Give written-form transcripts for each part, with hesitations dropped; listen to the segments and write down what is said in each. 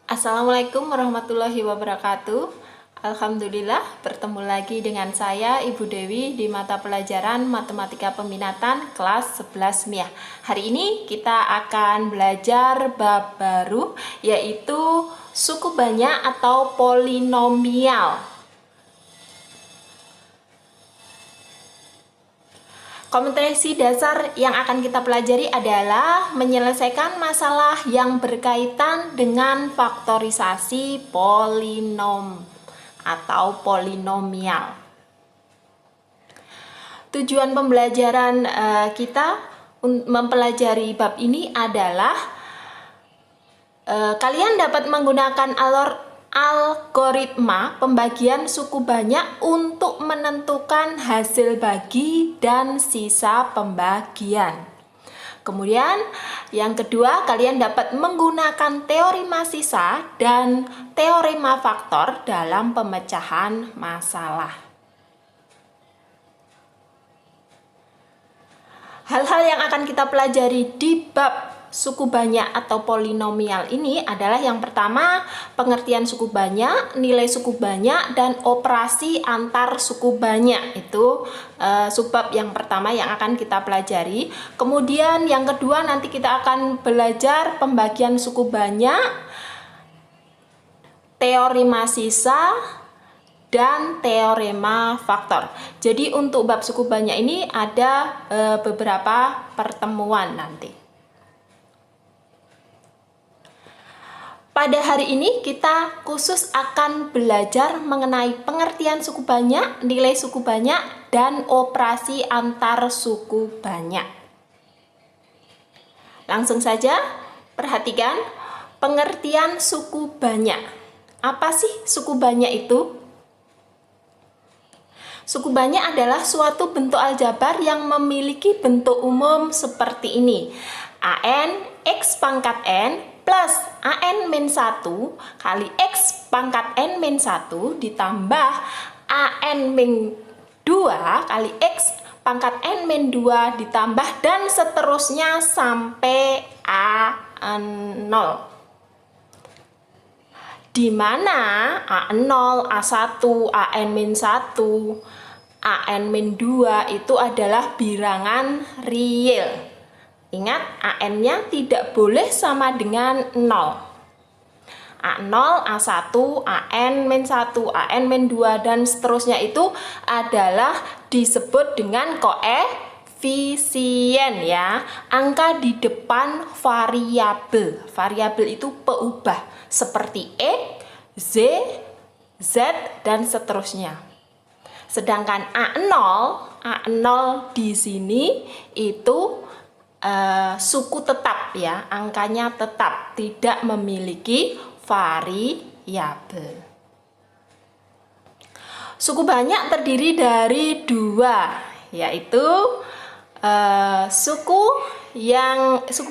Assalamualaikum warahmatullahi wabarakatuh. Alhamdulillah bertemu lagi dengan saya Ibu Dewi di mata pelajaran Matematika Peminatan kelas 11 MIA. Hari ini kita akan belajar bab baru, yaitu suku banyak atau polinomial. Kompetensi dasar yang akan kita pelajari adalah menyelesaikan masalah yang berkaitan dengan faktorisasi polinom atau polinomial. Tujuan pembelajaran kita mempelajari bab ini adalah kalian dapat menggunakan algoritma pembagian suku banyak untuk menentukan hasil bagi dan sisa pembagian. Kemudian yang kedua, kalian dapat menggunakan teorema sisa dan teorema faktor dalam pemecahan masalah. Hal-hal yang akan kita pelajari di bab suku banyak atau polinomial ini adalah yang pertama, pengertian suku banyak, nilai suku banyak, dan operasi antar suku banyak. Itu subbab yang pertama yang akan kita pelajari. Kemudian yang kedua, nanti kita akan belajar pembagian suku banyak, teorema sisa, dan teorema faktor. Jadi untuk bab suku banyak ini ada beberapa pertemuan nanti. Pada hari ini kita khusus akan belajar mengenai pengertian suku banyak, nilai suku banyak, dan operasi antar suku banyak. Langsung saja, perhatikan pengertian suku banyak. Apa sih suku banyak itu? Suku banyak adalah suatu bentuk aljabar yang memiliki bentuk umum seperti ini. AN X pangkat N plus AN-1 kali X pangkat N-1 ditambah AN-2 kali X pangkat N-2 ditambah dan seterusnya sampai AN0. Di mana AN0, A1, AN-1, AN-2 itu adalah bilangan real. Ingat, AN-nya tidak boleh sama dengan 0. A0, A1, AN-1, AN-2, dan seterusnya itu adalah disebut dengan koefisien ya. Angka di depan variabel. Variabel itu peubah seperti X, Z, Z, dan seterusnya. Sedangkan A0 di sini itu suku tetap ya, angkanya tetap, tidak memiliki variabel. Suku banyak terdiri dari dua, yaitu suku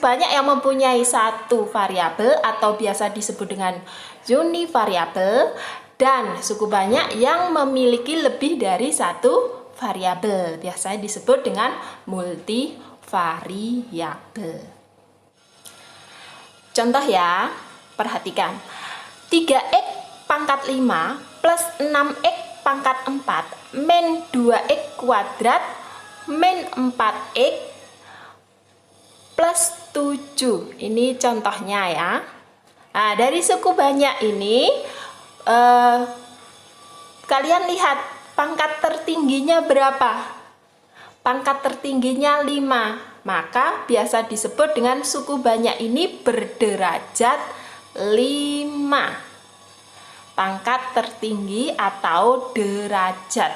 banyak yang mempunyai satu variabel atau biasa disebut dengan univariabel, dan suku banyak yang memiliki lebih dari satu variabel, biasanya disebut dengan multivariabel. Contoh ya, perhatikan. 3x pangkat 5 plus 6x pangkat 4 min 2x kuadrat min 4x plus 7. Ini contohnya ya. Nah, dari suku banyak ini kalian lihat pangkat tertingginya berapa? Pangkat tertingginya 5, maka biasa disebut dengan suku banyak ini berderajat 5. Pangkat tertinggi atau derajat.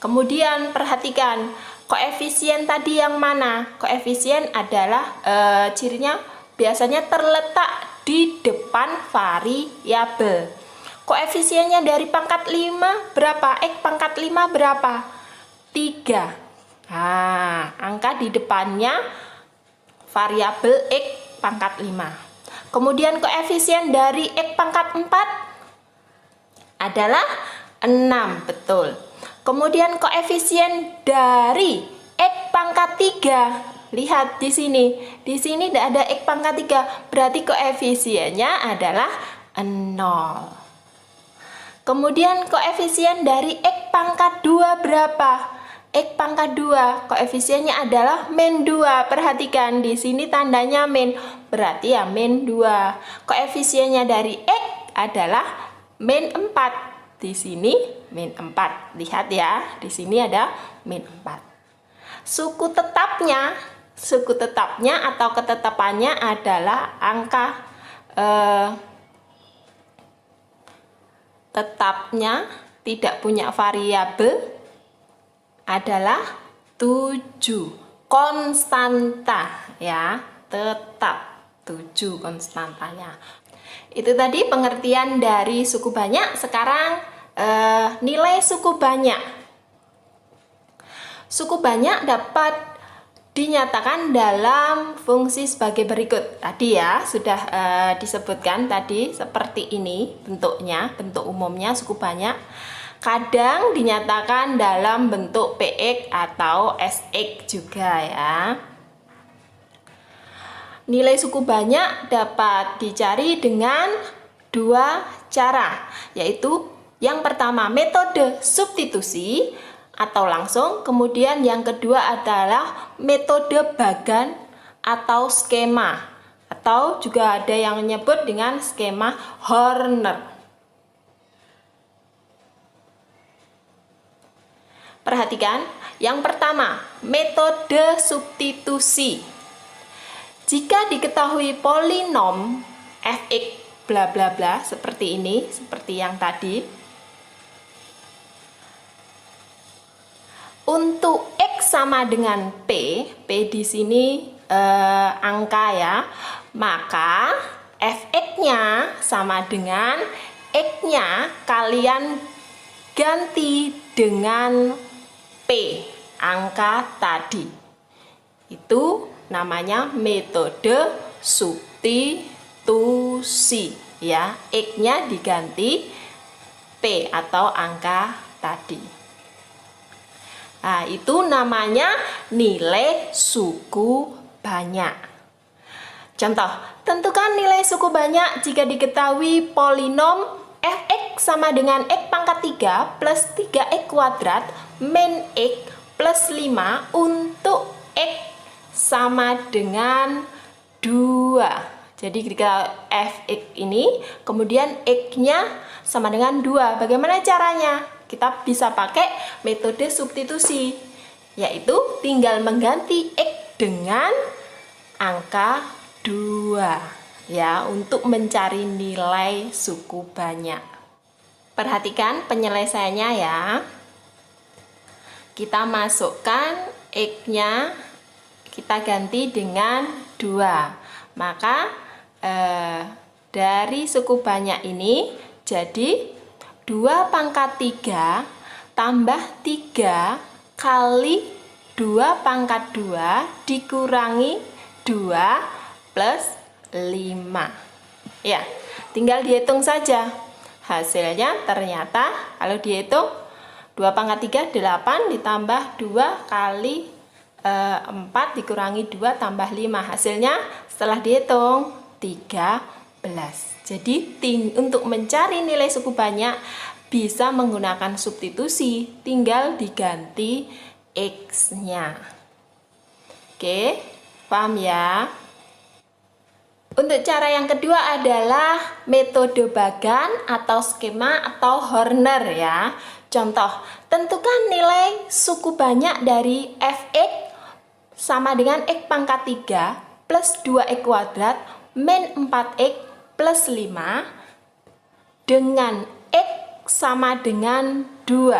Kemudian perhatikan, koefisien tadi yang mana? Koefisien adalah cirinya biasanya terletak di depan variabel. Koefisiennya dari pangkat 5 berapa? X pangkat 5 berapa? 3. Nah, angka di depannya variabel X pangkat 5. Kemudian koefisien dari X pangkat 4 adalah 6, betul. Kemudian koefisien dari X pangkat 3 lihat di sini. Di sini tidak ada X pangkat 3, berarti koefisiennya adalah 0. Kemudian koefisien dari X pangkat 2 berapa? X pangkat 2, koefisiennya adalah min 2. Perhatikan, di sini tandanya min, berarti ya min 2. Koefisiennya dari X adalah min 4. Di sini min 4. Lihat ya, di sini ada min 4. Suku tetapnya atau ketetapannya adalah angka tetapnya tidak punya variabel adalah 7, konstanta ya, tetap 7 konstantanya. Itu tadi pengertian dari suku banyak. Sekarang nilai suku banyak. Suku banyak dapat dinyatakan dalam fungsi sebagai berikut. Tadi ya sudah disebutkan tadi seperti ini bentuknya, bentuk umumnya suku banyak. Kadang dinyatakan dalam bentuk PX atau SX juga ya. Nilai suku banyak dapat dicari dengan dua cara, yaitu yang pertama metode substitusi atau langsung, kemudian yang kedua adalah metode bagan atau skema, atau juga ada yang menyebut dengan skema Horner. Perhatikan, yang pertama, metode substitusi. Jika diketahui polinom fx bla bla bla seperti ini, seperti yang tadi. Untuk x sama dengan p di sini angka ya, maka fx-nya sama dengan x-nya kalian ganti dengan P, angka tadi. Itu namanya metode substitusi ya. X-nya diganti P atau angka tadi. Nah, itu namanya nilai suku banyak. Contoh, tentukan nilai suku banyak jika diketahui polinom fx sama dengan x pangkat 3 plus 3x kuadrat min x plus 5 untuk x sama dengan 2. Jadi ketika fx ini, kemudian x-nya sama dengan 2. Bagaimana caranya? Kita bisa pakai metode substitusi, yaitu tinggal mengganti x dengan angka 2. Ya, untuk mencari nilai suku banyak. Perhatikan penyelesaiannya ya. Kita masukkan x-nya, kita ganti dengan 2. Maka dari suku banyak ini jadi 2 pangkat 3 tambah 3 kali 2 pangkat 2 dikurangi 2 plus 5. Ya, tinggal dihitung saja. Hasilnya ternyata kalau dihitung 2 pangkat 3 8 ditambah 2 kali 4 dikurangi 2 tambah 5. Hasilnya setelah dihitung 13. Jadi untuk mencari nilai suku banyak bisa menggunakan substitusi, tinggal diganti X-nya. Oke, paham ya? Untuk cara yang kedua adalah metode bagan atau skema atau Horner ya. Contoh, tentukan nilai suku banyak dari fx sama dengan x pangkat 3 plus 2x kuadrat min 4x plus 5 dengan x sama dengan 2.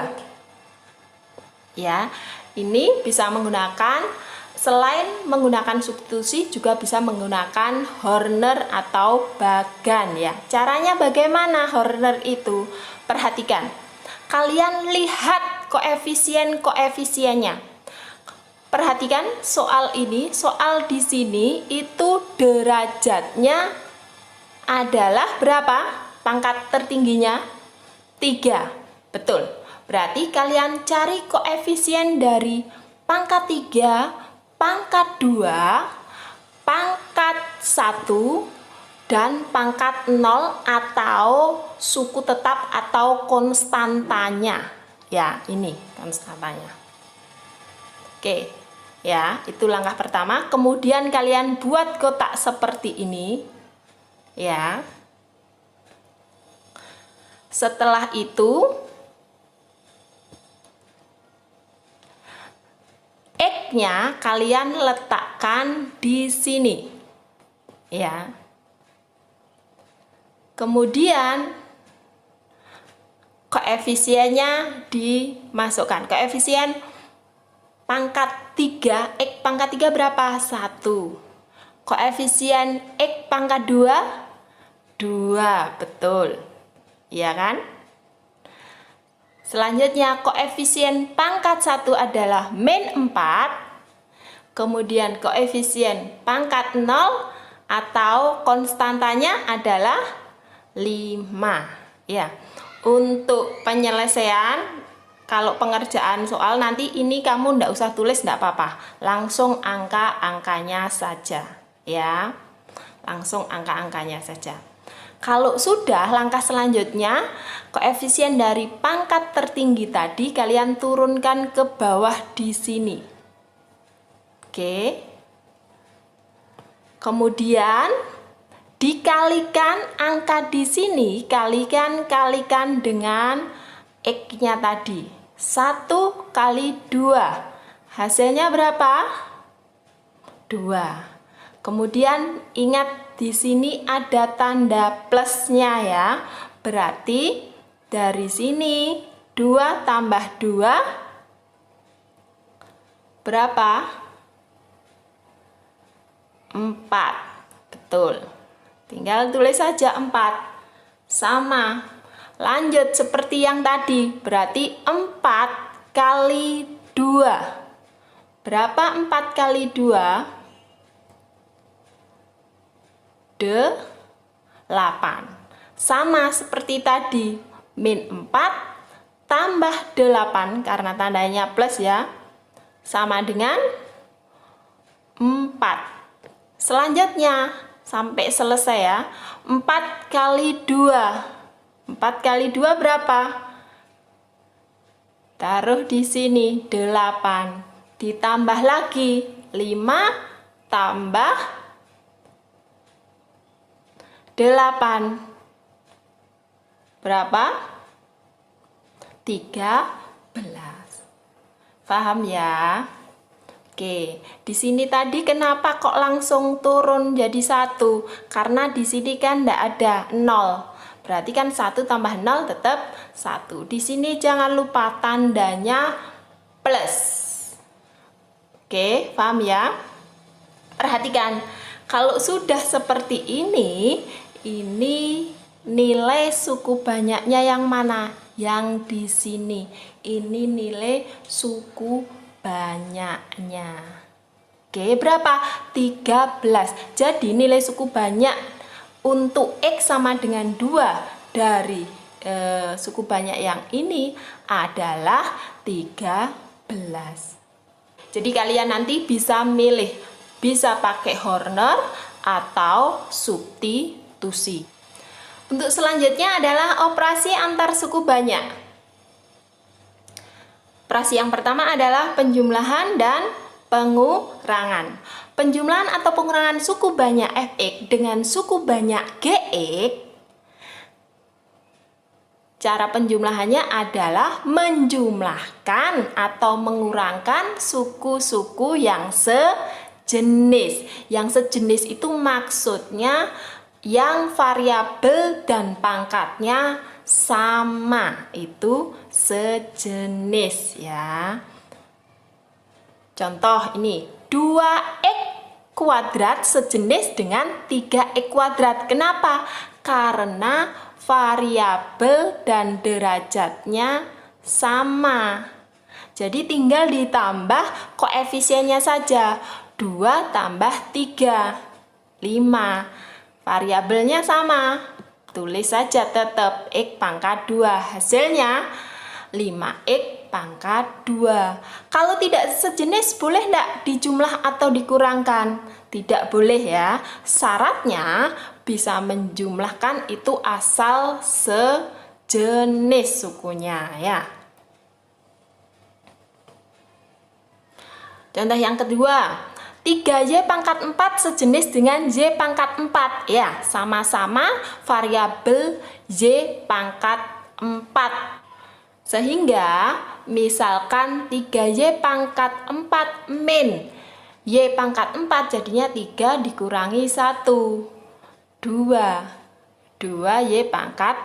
Ya, ini bisa menggunakan, selain menggunakan substitusi juga bisa menggunakan Horner atau bagan ya. Caranya bagaimana Horner itu? Perhatikan. Kalian lihat koefisiennya. Perhatikan soal ini, soal di sini itu derajatnya adalah berapa? Pangkat tertingginya 3. Betul. Berarti kalian cari koefisien dari pangkat 3 pangkat 2, pangkat 1, dan pangkat 0 atau suku tetap atau konstantanya. Ya, ini konstantanya. Oke, ya, itu langkah pertama. Kemudian kalian buat kotak seperti ini. Ya. Setelah itu, X-nya kalian letakkan di sini. Ya. Kemudian koefisiennya dimasukkan. Koefisien pangkat 3, X pangkat 3 berapa? 1. Koefisien X pangkat 2, 2, betul. Iya kan? Selanjutnya koefisien pangkat 1 adalah min 4. Kemudian koefisien pangkat 0 atau konstantanya adalah 5. Ya. Untuk penyelesaian, kalau pengerjaan soal nanti ini kamu ndak usah tulis, ndak apa-apa. Langsung angka-angkanya saja. Ya. Langsung angka-angkanya saja. Kalau sudah, langkah selanjutnya, koefisien dari pangkat tertinggi tadi kalian turunkan ke bawah di sini. Oke. Kemudian dikalikan angka di sini, kalikan dengan X-nya tadi. 1 kali 2. Hasilnya berapa? 2. Kemudian ingat di sini ada tanda plusnya ya. Berarti dari sini 2 tambah 2 berapa? 4. Betul. Tinggal tulis saja 4. Sama. Lanjut seperti yang tadi. Berarti 4 kali 2. Berapa 4 kali 2? 8. Sama seperti tadi, min 4 tambah 8 karena tandanya plus ya, sama dengan 4. Selanjutnya sampai selesai ya. 4 kali 2. 4 kali 2 berapa? Taruh di sini 8. Ditambah lagi 5 tambah 8 berapa? 13. Paham ya? Oke, di sini tadi kenapa kok langsung turun jadi 1? Karena di sini kan tidak ada 0. Berarti kan 1 tambah 0 tetap 1. Di sini jangan lupa tandanya plus. Oke, paham ya? Perhatikan, kalau sudah seperti ini nilai suku banyaknya yang mana? Yang di sini. Ini nilai suku banyaknya. Oke, berapa? 13. Jadi nilai suku banyak untuk X sama dengan 2 dari suku banyak yang ini adalah 13. Jadi kalian nanti bisa milih, bisa pakai Horner atau substitusi. Untuk selanjutnya adalah operasi antar suku banyak. Operasi yang pertama adalah penjumlahan dan pengurangan. Penjumlahan atau pengurangan suku banyak Fx dengan suku banyak Gx. Cara penjumlahannya adalah menjumlahkan atau mengurangkan suku-suku yang sejenis. Yang sejenis itu maksudnya yang variabel dan pangkatnya sama, itu sejenis ya. Contoh ini 2x kuadrat sejenis dengan 3x kuadrat. Kenapa? Karena variabel dan derajatnya sama. Jadi tinggal ditambah koefisiennya saja. 2 tambah 3, 5. Variabelnya sama. Tulis saja tetap X pangkat 2. Hasilnya 5x pangkat 2. Kalau tidak sejenis boleh enggak dijumlah atau dikurangkan? Tidak boleh ya. Syaratnya bisa menjumlahkan itu asal sejenis sukunya ya. Contoh yang kedua, 3Y pangkat 4 sejenis dengan Y pangkat 4. Ya, sama-sama variabel Y pangkat 4. Sehingga, misalkan 3Y pangkat 4 min Y pangkat 4 jadinya 3 dikurangi 1. 2. 2Y pangkat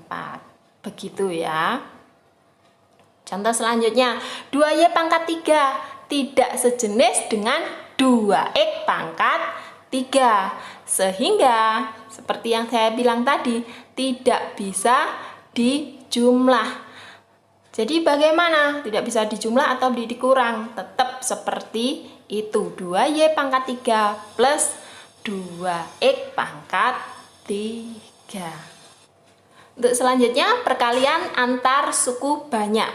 4. Begitu ya. Contoh selanjutnya, 2Y pangkat 3 tidak sejenis dengan 2X pangkat 3. Sehingga, seperti yang saya bilang tadi, tidak bisa dijumlah. Jadi bagaimana? Tidak bisa dijumlah atau dikurang? Tetap seperti itu. 2Y pangkat 3 plus 2X pangkat 3. Untuk selanjutnya, perkalian antar suku banyak.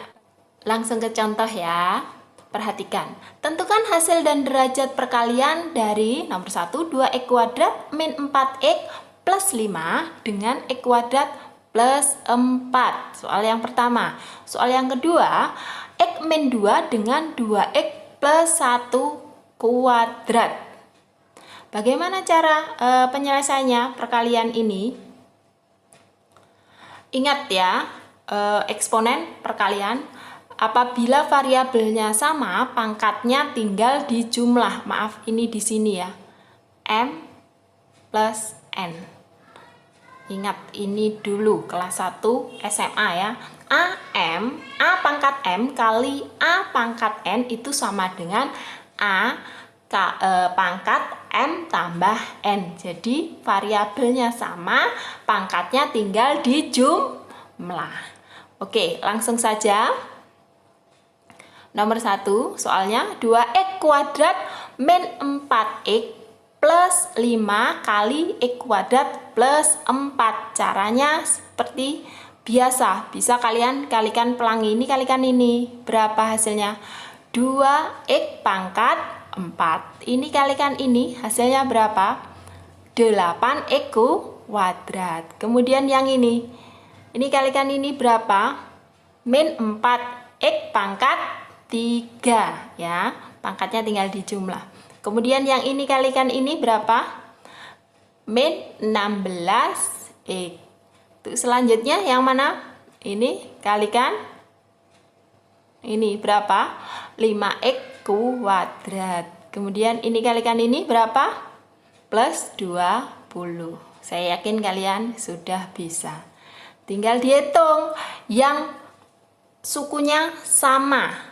Langsung ke contoh ya. Perhatikan, tentukan hasil dan derajat perkalian dari nomor 1, 2x kuadrat min 4x plus 5 dengan x kuadrat plus 4. Soal yang pertama. Soal yang kedua, x min 2 dengan 2x plus 1 kuadrat. Bagaimana cara penyelesaiannya perkalian ini? Ingat ya, eksponen perkalian. Apabila variabelnya sama, pangkatnya tinggal dijumlah. Maaf, ini di sini ya. M plus N. Ingat, ini dulu kelas 1 SMA ya. A pangkat M kali A pangkat N itu sama dengan A pangkat M tambah N. Jadi, variabelnya sama, pangkatnya tinggal dijumlah. Oke, langsung saja. Nomor 1, soalnya 2x kuadrat min 4x plus 5 kali x kuadrat plus 4. Caranya seperti biasa. Bisa kalian kalikan pelangi ini, kalikan ini. Berapa hasilnya? 2x pangkat 4. Ini kalikan ini, hasilnya berapa? 8x kuadrat. Kemudian yang ini kalikan ini berapa? Min 4x pangkat 3 ya, pangkatnya tinggal dijumlah. Kemudian yang ini kalikan ini berapa? Min 16x. Untuk selanjutnya yang mana? Ini kalikan ini berapa? 5x kuadrat. Kemudian ini kalikan ini berapa? Plus 20. Saya yakin kalian sudah bisa. Tinggal dihitung yang sukunya sama.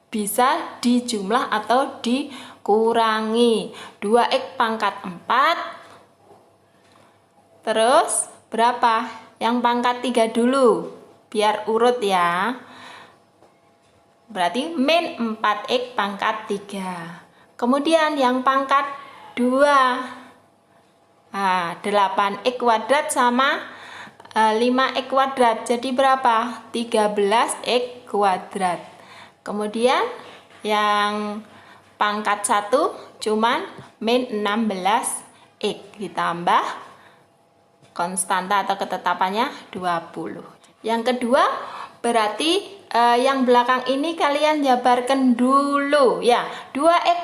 Bisa dijumlah atau dikurangi. 2x pangkat 4. Terus berapa? Yang pangkat 3 dulu. Biar urut ya. Berarti min 4x pangkat 3. Kemudian yang pangkat 2. Nah, 8x kuadrat sama 5x kuadrat. Jadi berapa? 13x kuadrat. Kemudian yang pangkat 1 cuman min 16x ditambah konstanta atau ketetapannya 20. Yang kedua berarti yang belakang ini kalian jabarkan dulu ya. 2x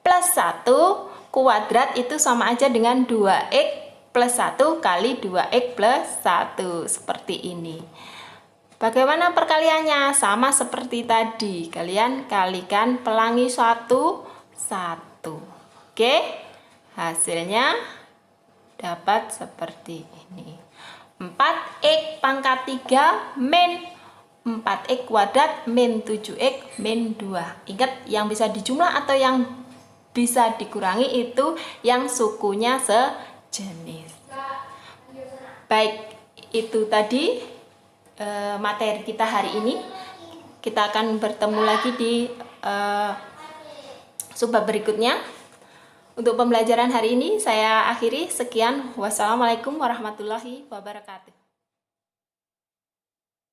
plus 1 kuadrat itu sama aja dengan 2x plus 1 kali 2x plus 1. Seperti ini. Bagaimana perkaliannya? Sama seperti tadi. Kalian kalikan pelangi 1, 1. Oke? Hasilnya dapat seperti ini. 4x pangkat 3 min 4x kuadrat min 7x min 2. Ingat, yang bisa dijumlah atau yang bisa dikurangi itu yang sukunya sejenis. Baik, itu tadi materi kita hari ini. Kita akan bertemu lagi di subbab berikutnya. Untuk pembelajaran hari ini saya akhiri. Sekian. Wassalamualaikum warahmatullahi wabarakatuh.